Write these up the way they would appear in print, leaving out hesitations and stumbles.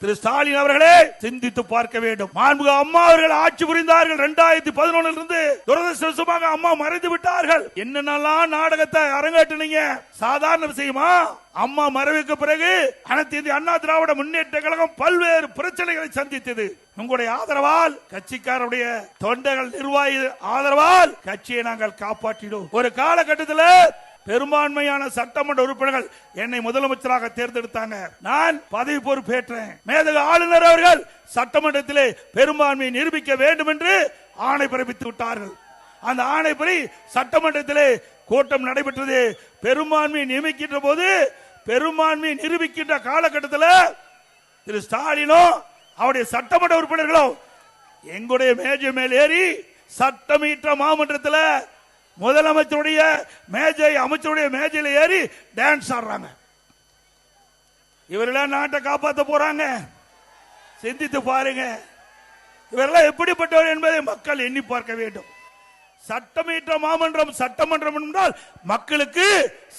திரு ஸ்டாலின் அவர்களே சிந்தித்து பார்க்க வேண்டும். மாண்புமிகு அம்மா அவர்கள் ஆட்சி புரிந்தார்கள் 2011 இருந்து. துரதிருஷ்டவசமாக அம்மா மறைந்து விட்டார்கள். என்னென்னலாம் நாடகத்தை அரங்கேற்றினீங்க சாதாரண விஷயமா? அம்மா மறைவுக்கு பிறகு அனைத்து இந்திய அண்ணா திராவிட முன்னேற்ற கழகம் பல்வேறு பிரச்சனைகளை சந்தித்தது. உங்களுடைய ஆதரவால், கட்சிக்காரருடைய தொண்டர்கள் நிர்வாகி ஆதரவால் கட்சியை நாங்கள் காப்பாற்றினோம். ஒரு காலகட்டத்தில் பெரும்பான்மையான சட்டமன்ற உறுப்பினர்கள் என்னை முதலமைச்சராக தேர்ந்தெடுத்தாங்க. நான் பதவி பொறுப்பேற்றேன். மேதகு ஆளுநர் அவர்கள் சட்டமன்றத்திலே பெரும்பான்மையை நிரூபிக்க வேண்டும் என்று ஆணை பிறப்பித்து விட்டார்கள். அந்த ஆணைப்படி சட்டமன்றத்திலே கூட்டம் நடைபெற்றது. பெரும்பான்மையை நியமிக்கின்ற போது, பெரும்பான்மையை நிரூபிக்கின்ற காலகட்டத்தில் திரு ஸ்டாலினும் அவருடைய சட்டமன்ற உறுப்பினர்களும் எங்களுடைய மேஜை மேல் ஏறி சட்டமீற்ற மாமன்றத்தில் முதலமைச்சருடைய மேஜை, அமைச்சருடைய மேஜையில் ஏறி டான்ஸ் ஆடுறாங்க. இவரெல்லாம் நாட்டை காப்பாற்ற போறாங்க. சிந்தித்து பாருங்க, இவரெல்லாம் எப்படிப்பட்டவர் என்பதை மக்கள் எண்ணி பார்க்க வேண்டும். சட்டமீற்ற மாமன்றம், சட்டமன்றம் என்றால் மக்களுக்கு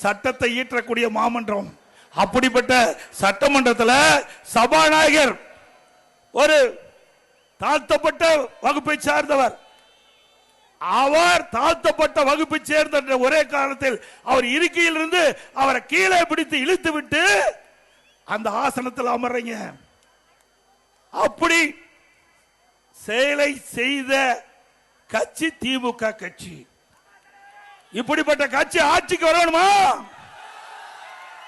சட்டத்தை இயற்றக்கூடிய மாமன்றம். அப்படிப்பட்ட சட்டமன்றத்தில் சபாநாயகர் ஒரு தாழ்த்தப்பட்ட வகுப்பை சார்ந்தவர். அவர் தாழ்த்தப்பட்ட வகுப்பை சேர்ந்த ஒரே காரணத்தில் அவர் இருக்கையில் இருந்து அவரை கீழே பிடித்து இழுத்து விட்டு அந்த ஆசனத்தில் அமர்றீங்க. அப்படி செயலை செய்த கட்சி திமுக கட்சி. இப்படிப்பட்ட கட்சி ஆட்சிக்கு வரணுமா?